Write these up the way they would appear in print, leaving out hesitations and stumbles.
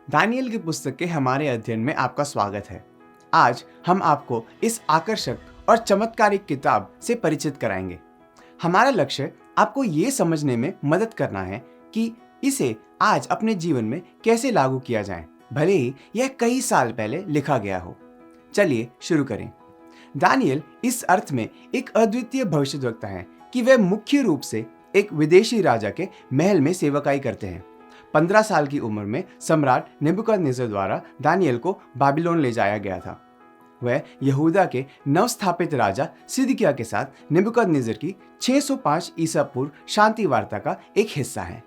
दानियेल की पुस्तक के हमारे अध्ययन में आपका स्वागत है। आज हम आपको इस आकर्षक और चमत्कारिक किताब से परिचित कराएंगे। हमारा लक्ष्य आपको ये समझने में मदद करना है कि इसे आज अपने जीवन में कैसे लागू किया जाए, भले ही यह कई साल पहले लिखा गया हो। चलिए शुरू करें। दानियेल इस अर्थ में एक अद्वितीय भविष्यद्वक्ता है कि वे मुख्य रूप से एक विदेशी राजा के महल में सेवकाई करते हैं। 15 साल की उम्र में सम्राट नेबुकदनेस्सर द्वारा दानियेल को बाबिलोन ले जाया गया था। वह यहूदा के नवस्थापित राजा सिदकिय्याह के साथ नेबुकदनेस्सर की 605 ईसा पूर्व शांति वार्ता का एक हिस्सा है।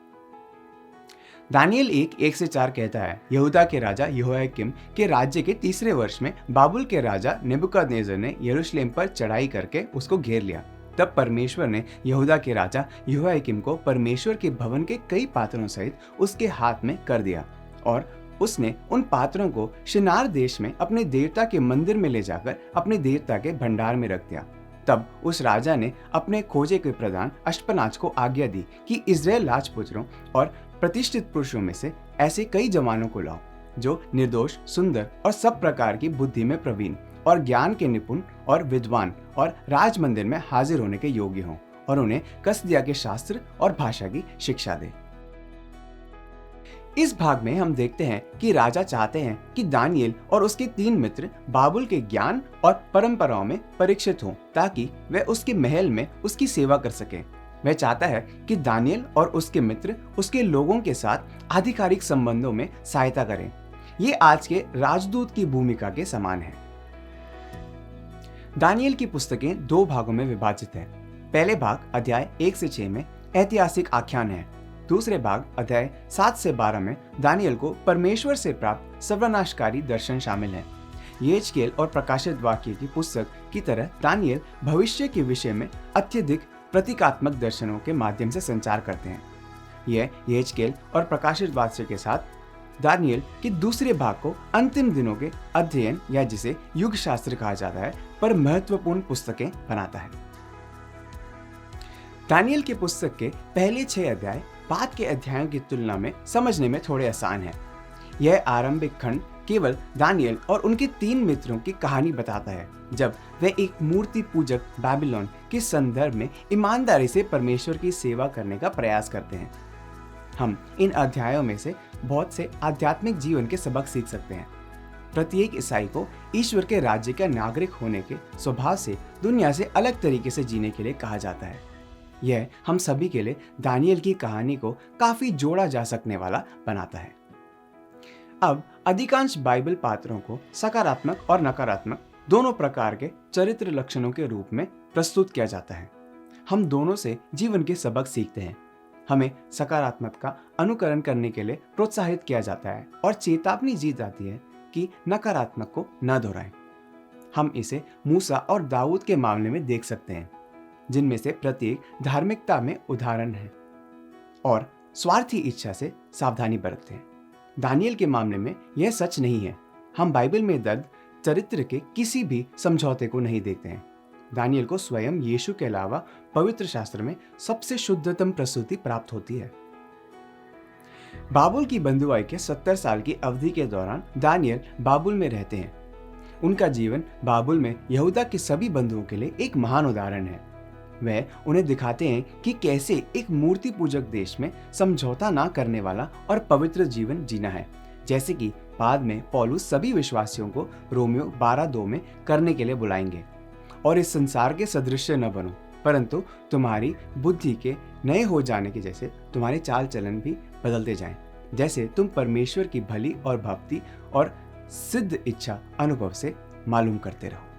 दानियेल 1:1-4 कहता है, यहूदा के राजा यहोयाकीम के राज्य के तीसरे वर्ष में बाबुल के राजा नेबुकदनेस्सर ने यरूशलेम पर चढ़ाई करके उसको घेर लिया। तब परमेश्वर ने यहूदा के राजा यहोयाकीम को परमेश्वर के भवन के कई पात्रों सहित उसके हाथ में कर दिया और उसने उन पात्रों को शिनार देश में अपने देवता के मंदिर में ले जाकर अपने देवता के भंडार में रख दिया। तब उस राजा ने अपने खोजे के प्रधान अश्पनाज को आज्ञा दी कि इस्राएल राजपुत्रों और प्रतिष्ठित पुरुषों में से ऐसे कई जवानों को लाओ जो निर्दोष, सुंदर और सब प्रकार की बुद्धि में प्रवीण और ज्ञान के निपुण और विद्वान और राज मंदिर में हाजिर होने के योग्य हों और उन्हें कसदिया के शास्त्र और भाषा की शिक्षा दे। इस भाग में हम देखते हैं कि राजा चाहते हैं कि दानियेल और उसके 3 मित्र बाबुल के ज्ञान और परंपराओं में परीक्षित हों ताकि वे उसके महल में उसकी सेवा कर सकें। वह चाहता है कि दानियेल और उसके मित्र उसके लोगों के साथ आधिकारिक संबंधों में सहायता करें। ये आज के राजदूत की भूमिका के समान है। दानियेल की पुस्तकें 2 भागों में विभाजित है। पहले भाग अध्याय 1-6 में ऐतिहासिक आख्यान है। दूसरे भाग अध्याय 7-12 में दानियेल को परमेश्वर से प्राप्त सर्वनाशकारी दर्शन शामिल है। यहेजकेल और प्रकाशित वाक्य की पुस्तक की तरह दानियेल भविष्य के विषय में अत्यधिक प्रतीकात्मक दर्शनों के माध्यम से संचार करते हैं। यह यहेजकेल और प्रकाशित वाक्य के साथ दानियेल के दूसरे भाग को अंतिम दिनों के अध्ययन या जिसे युग शास्त्र कहा जाता है पर महत्वपूर्ण पुस्तकें बनाता है। दानियेल की पुस्तक के पहले 6 अध्याय बाद के अध्यायों की तुलना में समझने में थोड़े आसान है। यह आरंभिक खंड केवल दानियेल और उनके 3 मित्रों की कहानी बताता है जब वे एक मूर्ति पूजक बाबिलोन के संदर्भ में ईमानदारी से परमेश्वर की सेवा करने का प्रयास करते हैं। हम इन अध्यायों में से बहुत से आध्यात्मिक जीवन के सबक सीख सकते हैं। प्रत्येक ईसाई को ईश्वर के राज्य का नागरिक होने के स्वभाव से दुनिया से अलग तरीके से जीने के लिए कहा जाता है। यह हम सभी के लिए दानियेल की कहानी को काफी जोड़ा जा सकने वाला बनाता है। अब अधिकांश बाइबल पात्रों को सकारात्मक और नकारात्मक दोनों प्रकार के चरित्र लक्षणों के रूप में प्रस्तुत किया जाता है। हम दोनों से जीवन के सबक सीखते हैं। हमें सकारात्मक का अनुकरण करने के लिए प्रोत्साहित किया जाता है और चेतावनी दी जाती है कि नकारात्मक को न दोहराएं। हम इसे मूसा और दाऊद के मामले में देख सकते हैं, जिनमें से प्रत्येक धार्मिकता में उदाहरण है और स्वार्थी इच्छा से सावधानी बरतते हैं। दानियेल के मामले में यह सच नहीं है। हम बाइबल में दर्ज चरित्र के किसी भी समझौते को नहीं देखते हैं। दानियेल को स्वयं यीशु के अलावा पवित्र शास्त्र में सबसे शुद्धतम प्रस्तुति प्राप्त होती है। बाबुल की बंधुआई के 70 साल की अवधि के दौरान दानियेल बाबुल में रहते हैं। उनका जीवन बाबुल में यहूदा के सभी बंधुओं के लिए एक महान उदाहरण है। वह उन्हें दिखाते हैं कि कैसे एक मूर्ति पूजक देश में समझौता ना करने वाला और पवित्र जीवन जीना है, जैसे कि बाद में पौलुस सभी विश्वासियों को रोमियो 12:2 में करने के लिए बुलाएंगे। और इस संसार के सदृश्य न बनो, परंतु तुम्हारी बुद्धि के नए हो जाने के जैसे तुम्हारे चाल चलन भी बदलते जाएं, जैसे तुम परमेश्वर की भली और भक्ति और सिद्ध इच्छा अनुभव से मालूम करते रहो।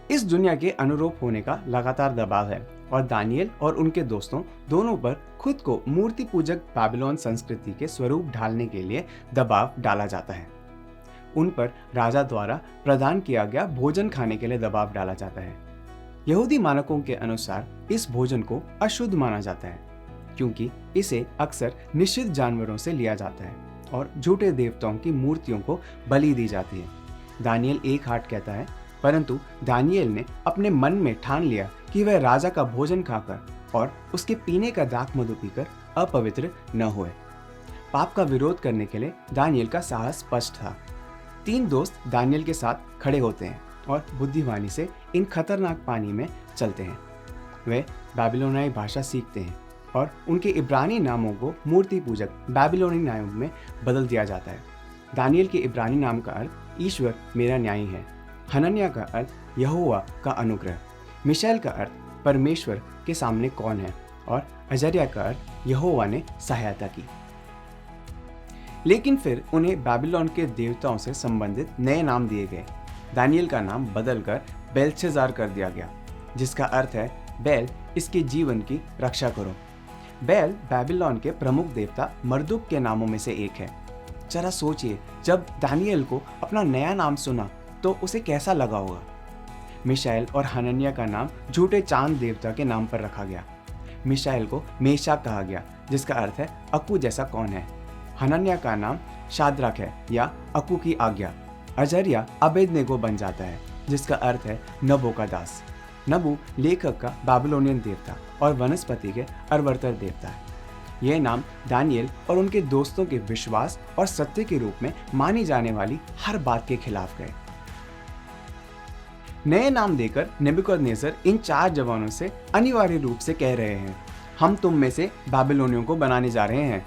इस दुनिया के अनुरूप होने का लगातार दबाव है और दानियेल और उनके दोस्तों दोनों पर खुद को मूर्ति पूजक बाबिलोन संस्कृति के स्वरूप ढालने के लिए दबाव डाला जाता है। उन पर राजा द्वारा प्रदान किया गया भोजन खाने के लिए दबाव डाला जाता है। यहूदी मानकों के अनुसार इस भोजन को अशुद्ध माना जाता है क्योंकि इसे अक्सर निषिद्ध जानवरों से लिया जाता है और झूठे देवताओं की मूर्तियों को बलि दी जाती है। दानियेल 1:8 कहता है, परंतु दानियेल ने अपने मन में ठान लिया कि वह राजा का भोजन खाकर और उसके पीने का दाख मधु पीकर अपवित्र न हुए। पाप का विरोध करने के लिए दानियल का साहस स्पष्ट था। 3 दोस्त दानियल के साथ खड़े होते हैं और बुद्धिमानी से इन खतरनाक पानी में चलते हैं। वे बाबिलोनियाई भाषा सीखते हैं और उनके इब्रानी नामों को मूर्ति पूजक बाबिलोनी नामों में बदल दिया जाता है। दानियल के इब्रानी नाम का अर्थ ईश्वर मेरा न्यायी है, हनन्याह का अर्थ यहोवा का अनुग्रह, मिशाएल का अर्थ परमेश्वर के सामने कौन है और अजर्या का अर्थ यहोवा ने सहायता की। लेकिन फिर उन्हें बाबिलोन के देवताओं से संबंधित नए नाम दिए गए। दानियल का नाम बदलकर बेल्शेजार कर दिया गया, जिसका अर्थ है बैल इसके जीवन की रक्षा करो। बैल बाबिलोन के प्रमुख देवता मर्दुक के नामों में से एक है। जरा सोचिए, जब दानियल को अपना नया नाम सुना तो उसे कैसा लगा होगा। मिशाएल और हनन्याह का नाम झूठे चांद देवता के नाम पर रखा गया। मिशाएल को मेशाक कहा गया, जिसका अर्थ है अक्कू जैसा कौन है। हनन्याह का नाम शाद्रक है या अक्कू की आज्ञा। अजर्या अबेदनेगो बन जाता है, जिसका अर्थ है नबो का दास। नबू लेखक का बाबिलोनियन देवता और वनस्पति के अरवर्तर देवता है। यह नाम दानियल और उनके दोस्तों के विश्वास और सत्य के रूप में मानी जाने वाली हर बात के खिलाफ गए। नए नाम देकर नेबुकदनेस्सर इन 4 जवानों से अनिवार्य रूप से कह रहे हैं, हम तुम में से बाबिलोनियों को बनाने जा रहे हैं।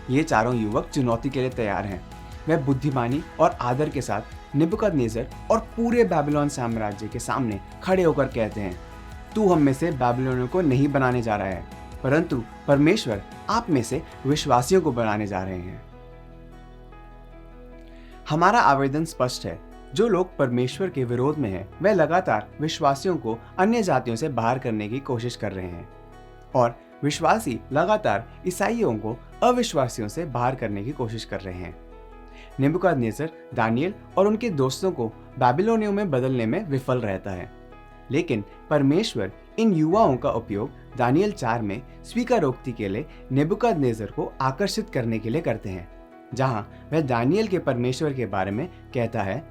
ये चारों युवक चुनौती के लिए तैयार हैं। वह बुद्धिमानी और आदर के साथ नेबुकदनेस्सर और पूरे बाबिलोन साम्राज्य के सामने खड़े होकर कहते हैं, तू हम में से बाबिलोनियों को नहीं बनाने जा रहा है, परंतु परमेश्वर आप में से विश्वासियों को बनाने जा रहे हैं। हमारा आवेदन स्पष्ट है। जो लोग परमेश्वर के विरोध में हैं, वे लगातार विश्वासियों को अन्य जातियों से बाहर करने की कोशिश कर रहे हैं और विश्वासी लगातार ईसाइयों को अविश्वासियों से बाहर करने की कोशिश कर रहे हैं। नेबुकदनेस्सर दानियल और उनके दोस्तों को बाबिलोनियों में बदलने में विफल रहता है, लेकिन परमेश्वर इन युवाओं का उपयोग दानियल 4 में स्वीकारोक्ति के लिए नेबुकदनेस्सर को आकर्षित करने के लिए करते हैं, जहां वह दानियल के परमेश्वर के बारे में कहता है,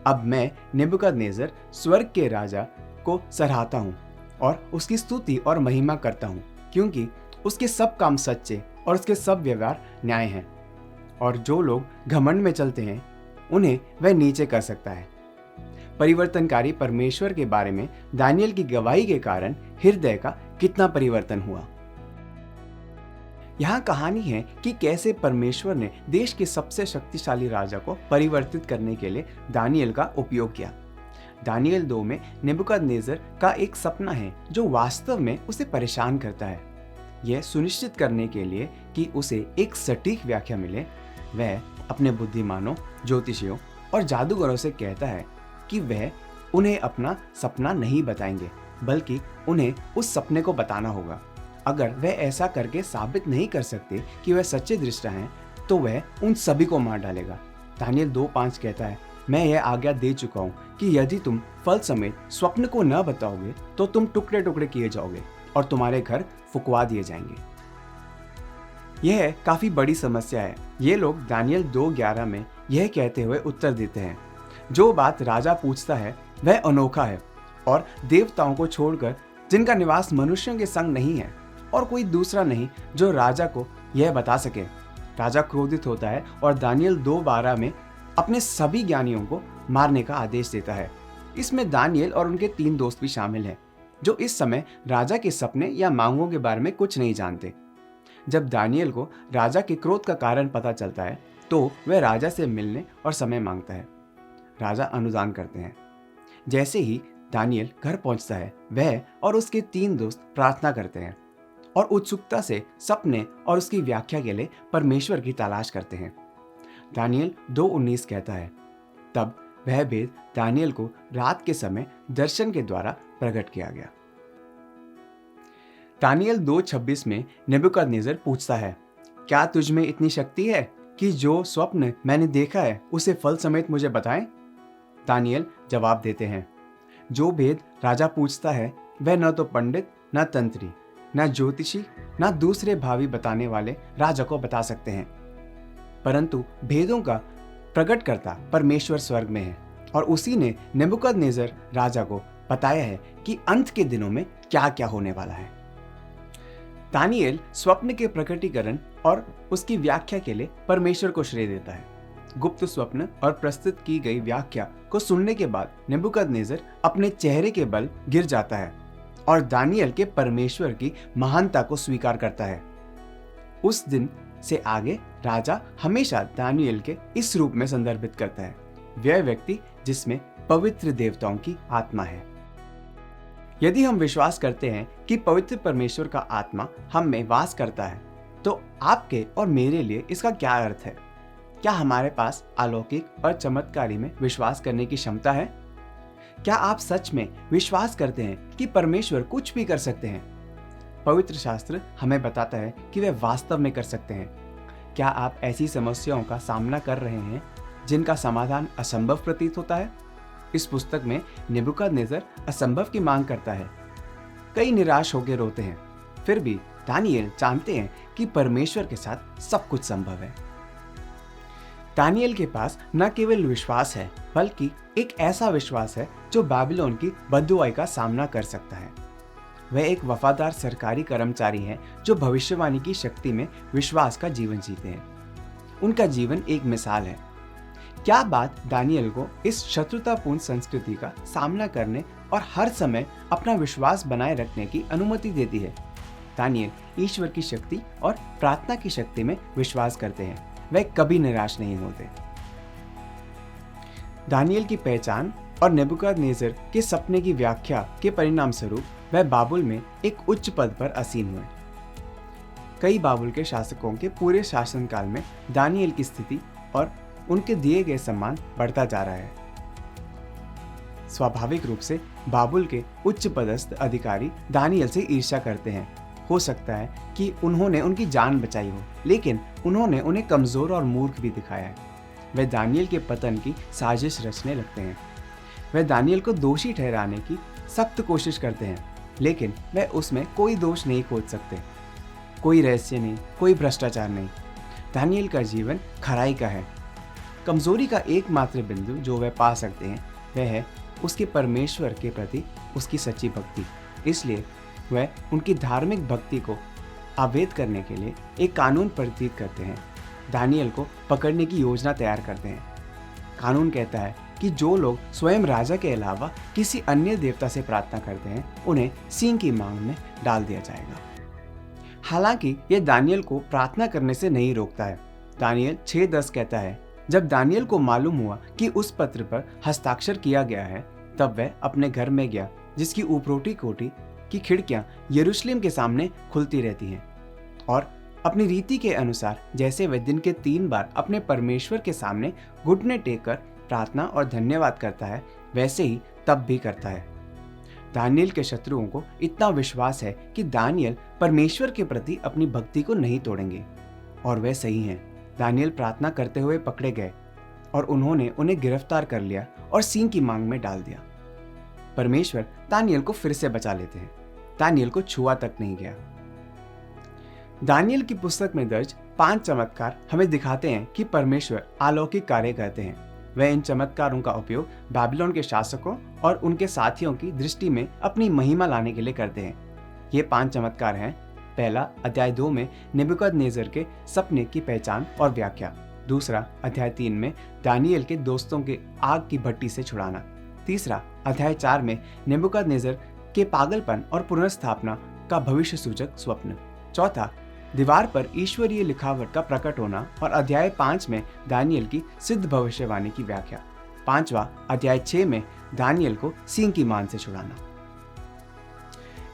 अब मैं नेबुकदनेस्सर स्वर्ग के राजा को सराहता हूँ और उसकी स्तुति और महिमा करता हूँ, क्योंकि उसके सब काम सच्चे और उसके सब व्यवहार न्याय हैं, और जो लोग घमंड में चलते हैं उन्हें वह नीचे कर सकता है। परिवर्तनकारी परमेश्वर के बारे में दानियल की गवाही के कारण हृदय का कितना परिवर्तन हुआ। यहाँ कहानी है कि कैसे परमेश्वर ने देश के सबसे शक्तिशाली राजा को परिवर्तित करने के लिए दानियल का उपयोग किया। दानियल 2 में नेबुकदनेस्सर का एक सपना है जो वास्तव में उसे परेशान करता है। यह सुनिश्चित करने के लिए कि उसे एक सटीक व्याख्या मिले, वह अपने बुद्धिमानों, ज्योतिषियों और जादूगरों से कहता है कि वह उन्हें अपना सपना नहीं बताएंगे, बल्कि उन्हें उस सपने को बताना होगा। अगर वह ऐसा करके साबित नहीं कर सकते कि वह सच्चे दृष्टा हैं, तो वह उन सभी को मार डालेगा। दानियल 2:5 कहता है, मैं यह आज्ञा दे चुका हूँ कि यदि तुम फल समेत स्वप्न को न बताओगे तो तुम टुकड़े टुकड़े किए जाओगे और तुम्हारे घर फुकवा दिए जाएंगे। यह काफी बड़ी समस्या है। ये लोग दानियल 2:11 में यह कहते हुए उत्तर देते हैं, जो बात राजा पूछता है वह अनोखा है और देवताओं को छोड़कर जिनका निवास मनुष्यों के संग नहीं है, और कोई दूसरा नहीं जो राजा को यह बता सके। राजा क्रोधित होता है और दानियल 2:12 में अपने सभी ज्ञानियों को मारने का आदेश देता है। इसमें दानियल और उनके 3 दोस्त भी शामिल हैं, जो इस समय राजा के सपने या मांगों के बारे में कुछ नहीं जानते। जब दानियल को राजा के क्रोध का कारण पता चलता है, तो वह राजा से मिलने और समय मांगता है। राजा अनुदान करते हैं। जैसे ही दानियल घर पहुंचता है, वह और उसके 3 दोस्त प्रार्थना करते हैं और उत्सुकता से सपने और उसकी व्याख्या के लिए परमेश्वर की तलाश करते हैं। दानियल 2:19 कहता है, तब वह भेद दानियल को रात के समय दर्शन के द्वारा प्रकट किया गया। दानियल 2:26 में नेबुकदनेस्सर पूछता है, क्या तुझ में इतनी शक्ति है कि जो स्वप्न मैंने देखा है उसे फल समेत मुझे बताएं? दानियल जवाब देते हैं, जो भेद राजा पूछता है वह न तो पंडित, न तंत्री, न ज्योतिषी, न दूसरे भावी बताने वाले राजा को बता सकते हैं, परंतु भेदों का प्रकटकर्ता परमेश्वर स्वर्ग में है, और उसी ने नेबुकदनेस्सर राजा को बताया है कि अंत के दिनों में क्या क्या होने वाला है। दानियेल स्वप्न के प्रकटीकरण और उसकी व्याख्या के लिए परमेश्वर को श्रेय देता है। गुप्त स्वप्न और प्रस्तुत की गई व्याख्या को सुनने के बाद नेबुकदनेस्सर अपने चेहरे के बल गिर जाता है और दानियेल के परमेश्वर की महानता को स्वीकार करता है। उस दिन से आगे राजा हमेशा दानियेल के इस रूप में संदर्भित करता है, वह व्यक्ति जिसमें पवित्र देवताओं की आत्मा है। यदि हम विश्वास करते हैं कि पवित्र परमेश्वर का आत्मा हम में वास करता है, तो आपके और मेरे लिए इसका क्या अर्थ है? क्या हमारे पास अलौकिक और चमत्कारी में विश्वास करने की क्षमता है? क्या आप सच में विश्वास करते हैं कि परमेश्वर कुछ भी कर सकते हैं? पवित्र शास्त्र हमें बताता है कि वे वास्तव में कर सकते हैं। क्या आप ऐसी समस्याओं का सामना कर रहे हैं जिनका समाधान असंभव प्रतीत होता है? इस पुस्तक में नेबुकदनेस्सर असंभव की मांग करता है। कई निराश होकर रोते हैं, फिर भी दानियेल जानते हैं कि परमेश्वर के साथ सब कुछ संभव है। दानियेल के पास न केवल विश्वास है, बल्कि एक ऐसा विश्वास है जो बाबिलोन की बददुआई का सामना कर सकता है। वह एक वफादार सरकारी कर्मचारी है जो भविष्यवाणी की शक्ति में विश्वास का जीवन जीते हैं। उनका जीवन एक मिसाल है। क्या बात दानियेल को इस शत्रुतापूर्ण संस्कृति का सामना करने और हर समय अपना विश्वास बनाए रखने की अनुमति देती है? दानियेल ईश्वर की शक्ति और प्रार्थना की शक्ति में विश्वास करते हैं। वह कभी निराश नहीं होते। दानियेल की पहचान और नेबुकदनेस्सर के सपने की व्याख्या के परिणाम स्वरूप वह बाबुल में एक उच्च पद पर आसीन हुए। कई बाबुल के शासकों के पूरे शासनकाल में दानियेल की स्थिति और उनके दिए गए सम्मान बढ़ता जा रहा है। स्वाभाविक रूप से बाबुल के उच्च पदस्थ अधिकारी दानियेल से ईर्ष्या करते हैं। हो सकता है कि उन्होंने उनकी जान बचाई हो, लेकिन उन्होंने उन्हें कमजोर और मूर्ख भी दिखाया है। वे दानियेल के पतन की साजिश रचने लगते हैं। वे दानियेल को दोषी ठहराने की सख्त कोशिश करते हैं, लेकिन वे उसमें कोई दोष नहीं खोज सकते। कोई रहस्य नहीं, कोई भ्रष्टाचार नहीं। दानियेल का जीवन खराई का है। कमजोरी का एकमात्र बिंदु जो वे पा सकते हैं वह है उसके परमेश्वर के प्रति उसकी सच्ची भक्ति। इसलिए वह उनकी धार्मिक भक्ति को अवैध करने के लिए एक कानून प्रतीत करते हैं। दानियेल को पकड़ने की योजना तैयार करते हैं। कानून कहता है कि जो लोग स्वयं राजा के अलावा किसी अन्य देवता से प्रार्थना करते हैं, उन्हें सिंह की मांग में डाल दिया जाएगा। हालांकि यह दानियेल को प्रार्थना करने से नहीं रोकता है। दानियेल 6:10 कहता है, जब दानियेल को मालूम हुआ कि उस पत्र पर हस्ताक्षर किया गया है, तब वह अपने घर में गया, जिसकी ऊपरोटी कोठी की खिड़कियां यरूशलेम के सामने खुलती रहती हैं, और अपनी रीति के अनुसार जैसे वह दिन के 3 बार अपने परमेश्वर के सामने घुटने टेक कर प्रार्थना और धन्यवाद करता है, वैसे ही तब भी करता है। दानियेल के शत्रुओं को इतना विश्वास है कि दानियेल परमेश्वर के प्रति अपनी भक्ति को नहीं तोड़ेंगे, और वह सही हैं। दानियेल प्रार्थना करते हुए पकड़े गए और उन्होंने उन्हें गिरफ्तार कर लिया और सिंह की मांग में डाल दिया। परमेश्वर दानियेल को फिर से बचा लेते हैं। दानियेल को छुआ तक नहीं गया। दानियेल की पुस्तक में दर्ज 5 चमत्कार हमें दिखाते हैं कि परमेश्वर अलौकिक कार्य करते हैं। वह इन चमत्कारों का उपयोग बाबिलोन के शासकों और उनके साथियों की दृष्टि में अपनी महिमा लाने के लिए करते हैं। ये 5 चमत्कार हैं। पहला, अध्याय 2 में नेबुकदनेस्सर के सपने की पहचान और व्याख्या। दूसरा, अध्याय 3 में दानियेल के दोस्तों के आग की भट्टी से छुड़ाना। तीसरा, अध्याय 4 में नेबुकदनेस्सर के पागलपन और पुनर्स्थापना का भविष्य सूचक स्वप्न। चौथा, दीवार पर ईश्वरीय लिखावट का प्रकट होना, और अध्याय 5 में दानियेल की सिद्ध भविष्यवाणी की व्याख्या। पांचवा, अध्याय 6 में दानियेल को सिंह की मान से छुड़ाना।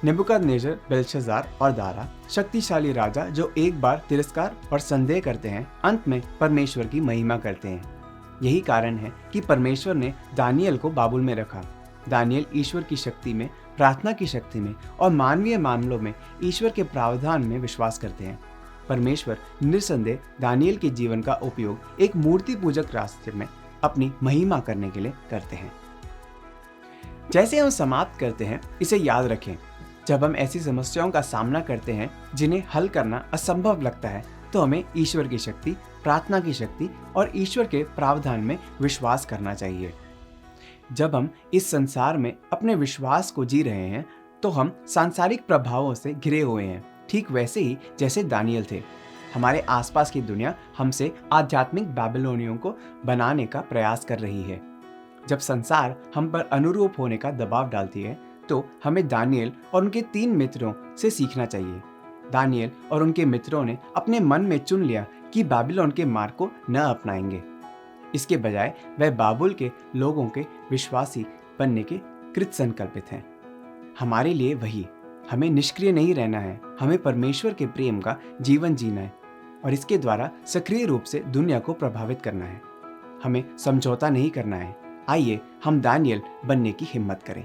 नेबुकदनेस्सर, बेलशस्सर और दारा शक्तिशाली राजा जो एक बार तिरस्कार और संदेह करते हैं, अंत में परमेश्वर की महिमा करते हैं। यही कारण है कि परमेश्वर ने दानियेल को बाबुल में रखा। दानियेल ईश्वर की शक्ति में, प्रार्थना की शक्ति में और मानवीय मामलों में ईश्वर के प्रावधान में विश्वास करते हैं। परमेश्वर निस्संदेह दानियेल के जीवन का उपयोग एक मूर्ति पूजक रास्ते में अपनी महिमा करने के लिए करते हैं। जैसे हम समाप्त करते हैं, इसे याद रखें, जब हम ऐसी समस्याओं का सामना करते हैं जिन्हें हल करना असंभव लगता है, तो हमें ईश्वर की शक्ति, प्रार्थना की शक्ति और ईश्वर के प्रावधान में विश्वास करना चाहिए। जब हम इस संसार में अपने विश्वास को जी रहे हैं, तो हम सांसारिक प्रभावों से घिरे हुए हैं। ठीक वैसे ही जैसे दानियल थे। हमारे आसपास की दुनिया हमसे आध्यात्मिक बैबिलोनियों को बनाने का प्रयास कर रही है। जब संसार हम पर अनुरूप होने का दबाव डालती है तो हमें दानियल और उनके 3 मित्रों से सीखना चाहिए। दानियल और उनके मित्रों ने अपने मन में चुन लिया कि बाबिलोन के मार्ग को न अपनाएंगे। इसके बजाय वह बाबुल के लोगों के विश्वासी बनने के कृत संकल्पित हैं। हमारे लिए वही, हमें निष्क्रिय नहीं रहना है, हमें परमेश्वर के प्रेम का जीवन जीना है और इसके द्वारा सक्रिय रूप से दुनिया को प्रभावित करना है। हमें समझौता नहीं करना है। आइए हम दानियल बनने की हिम्मत करें।